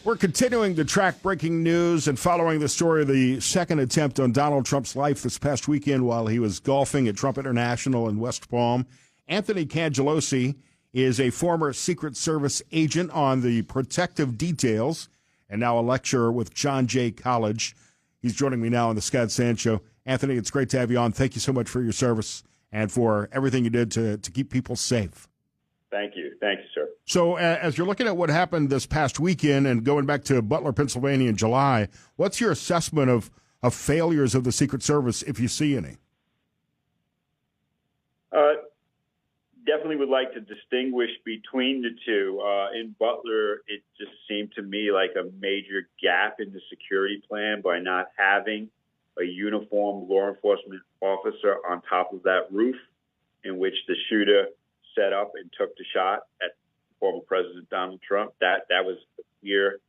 We're continuing to track breaking news and following the story of the second attempt on Donald Trump's life this past weekend while he was golfing at Trump International in West Palm. Anthony Cangelosi is a former Secret Service agent on the protective details and now a lecturer with John Jay College. He's joining me now on the Scott Sand Show. Anthony, it's great to have you on. Thank you so much for your service and for everything you did to keep people safe. Thank you. Thank you, sir. So as you're looking at what happened this past weekend and going back to Butler, Pennsylvania in July, what's your assessment of failures of the Secret Service, if you see any? Definitely would like to distinguish between the two. In Butler, it just seemed to me like a major gap in the security plan by not having a uniformed law enforcement officer on top of that roof in which the shooter set up and took the shot at former President Donald Trump. That was a clear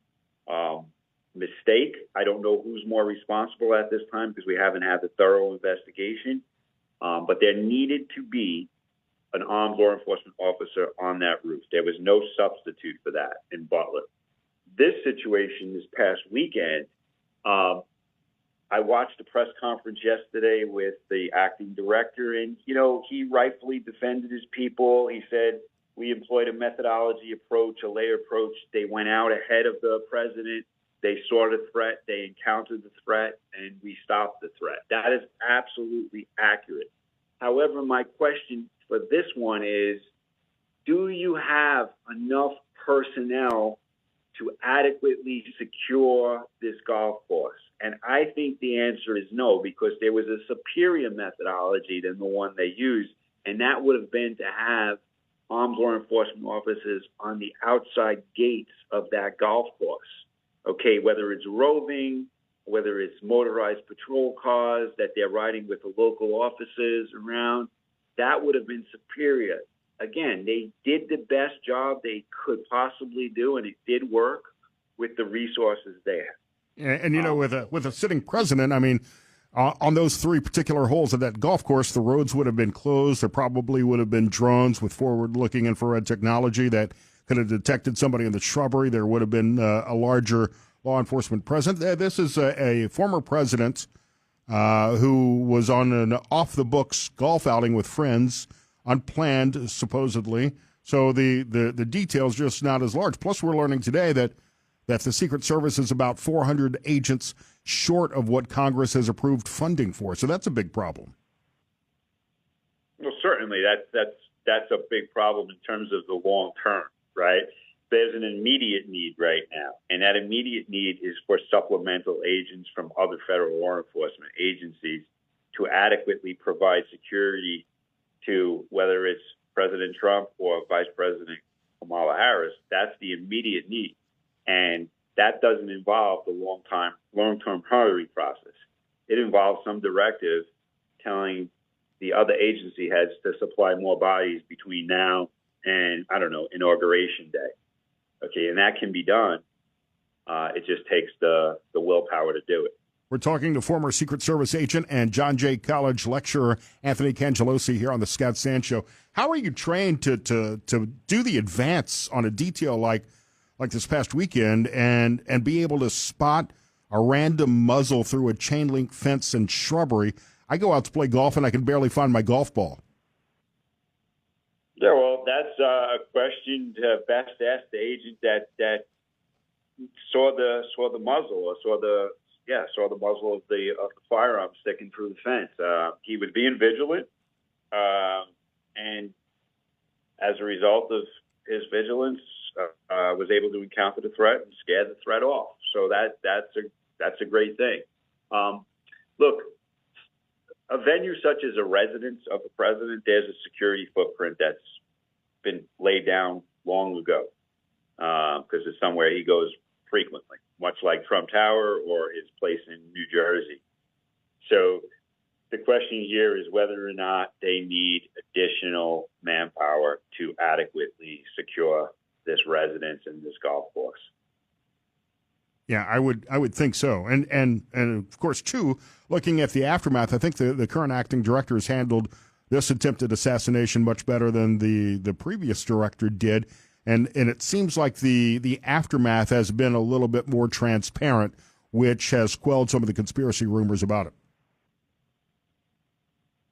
mistake. I don't know who's more responsible at this time because we haven't had the thorough investigation. But there needed to be an armed law enforcement officer on that roof. There was no substitute for that in Butler. This situation this past weekend, I watched a press conference yesterday with the acting director, and, he rightfully defended his people. He said, we employed a methodology approach, a layer approach. They went out ahead of the president. They saw the threat. They encountered the threat, and we stopped the threat. That is absolutely accurate. However, my question for this one is, do you have enough personnel to adequately secure this golf course? And I think the answer is no, because there was a superior methodology than the one they used, and that would have been to have armed law enforcement officers on the outside gates of that golf course. Okay, whether it's roving, whether it's motorized patrol cars that they're riding with the local officers around, that would have been superior. Again, they did the best job they could possibly do, and it did work with the resources there. And with a sitting president, I mean, on those three particular holes of that golf course, the roads would have been closed. There probably would have been drones with forward-looking infrared technology that could have detected somebody in the shrubbery. There would have been a larger law enforcement presence. This is a former president who was on an off-the-books golf outing with friends, unplanned, supposedly. So the details just not as large. Plus, we're learning today that the Secret Service is about 400 agents short of what Congress has approved funding for. So that's a big problem. Well, certainly that's a big problem in terms of the long term, right? There's an immediate need right now, and that immediate need is for supplemental agents from other federal law enforcement agencies to adequately provide security to whether it's President Trump or Vice President Kamala Harris. That's the immediate need. And that doesn't involve the long-term hiring process. It involves some directive telling the other agency heads to supply more bodies between now and, Inauguration Day. Okay, and that can be done. It just takes the willpower to do it. We're talking to former Secret Service agent and John Jay College lecturer Anthony Cangelosi here on the Scott Sand Show. How are you trained to do the advance on a detail like this past weekend and be able to spot a random muzzle through a chain link fence and shrubbery? I go out to play golf and I can barely find my golf ball. Yeah, well, that's a question to best ask the agent that saw the muzzle or saw the muzzle of the firearm sticking through the fence. He was being vigilant, and as a result of his vigilance, was able to encounter the threat and scare the threat off. So that's a great thing. Look, a venue such as a residence of the president, there's a security footprint that's been laid down long ago because it's somewhere he goes frequently, much like Trump Tower or his place in New Jersey. So the question here is whether or not they need additional manpower to adequately secure this residence and this golf course. Yeah, I would think so. And of course, too, looking at the aftermath, I think the current acting director has handled this attempted assassination much better than the previous director did. and it seems like the aftermath has been a little bit more transparent, which has quelled some of the conspiracy rumors about it.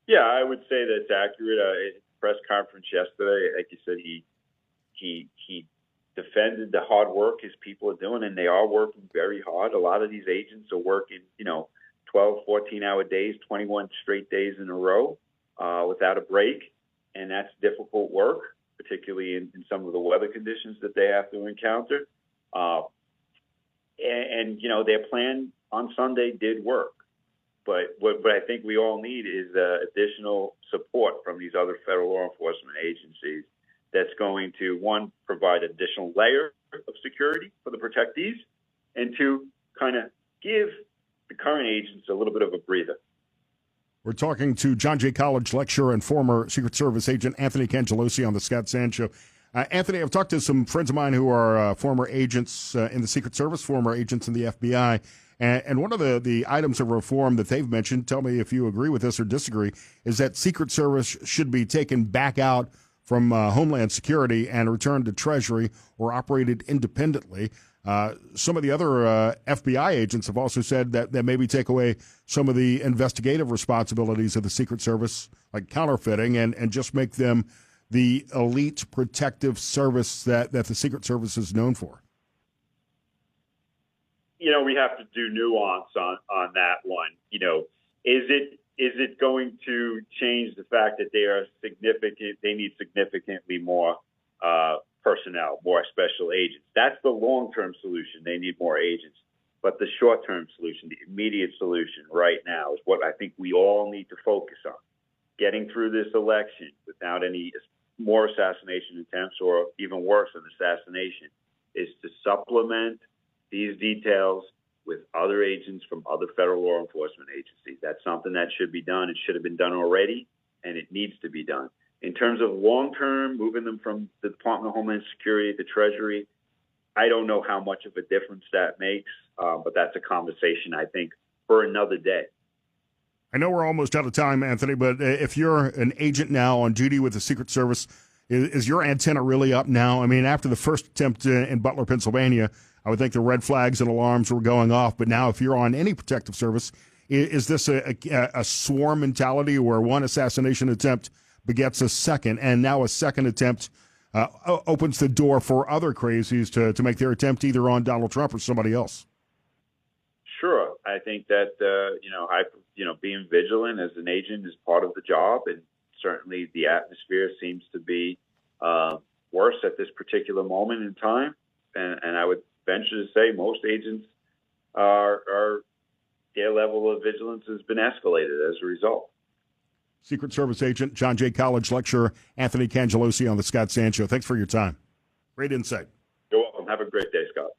Yeah, I would say that's accurate. At the press conference yesterday, like you said, he defended the hard work his people are doing, and they are working very hard. A lot of these agents are working, 12, 14-hour days, 21 straight days in a row without a break, and that's difficult work, particularly in some of the weather conditions that they have to encounter. Their plan on Sunday did work. But what I think we all need is additional support from these other federal law enforcement agencies that's going to, one, provide additional layer of security for the protectees, and two, kind of give the current agents a little bit of a breather. We're talking to John Jay College lecturer and former Secret Service agent Anthony Cangelosi on the Scott Sand Show. Anthony, I've talked to some friends of mine who are former agents in the Secret Service, former agents in the FBI, and one of the items of reform that they've mentioned, tell me if you agree with this or disagree, is that Secret Service should be taken back out from Homeland Security and returned to Treasury or operated independently. Some of the other FBI agents have also said that maybe take away some of the investigative responsibilities of the Secret Service, like counterfeiting, and just make them the elite protective service that the Secret Service is known for. We have to do nuance on that one. Is it going to change the fact that they need significantly more personnel, more special agents? That's the long-term solution. They need more agents. But the short-term solution, the immediate solution right now, is what I think we all need to focus on. Getting through this election without any more assassination attempts, or even worse, an assassination, is to supplement these details with other agents from other federal law enforcement agencies. That's something that should be done. It should have been done already, and it needs to be done. In terms of long-term, moving them from the Department of Homeland Security to Treasury, I don't know how much of a difference that makes, but that's a conversation, I think, for another day. I know we're almost out of time, Anthony, but if you're an agent now on duty with the Secret Service, is your antenna really up now? I mean, after the first attempt in Butler, Pennsylvania, I would think the red flags and alarms were going off. But now if you're on any protective service, is this a swarm mentality where one assassination attempt begets a second, and now a second attempt opens the door for other crazies to make their attempt either on Donald Trump or somebody else? Sure. I think that, being vigilant as an agent is part of the job, and certainly the atmosphere seems to be worse at this particular moment in time. And I would venture to say most agents their level of vigilance has been escalated as a result. Secret Service agent, John Jay College lecturer, Anthony Cangelosi on the Scott Sand Show. Thanks for your time. Great insight. You're welcome. Have a great day, Scott.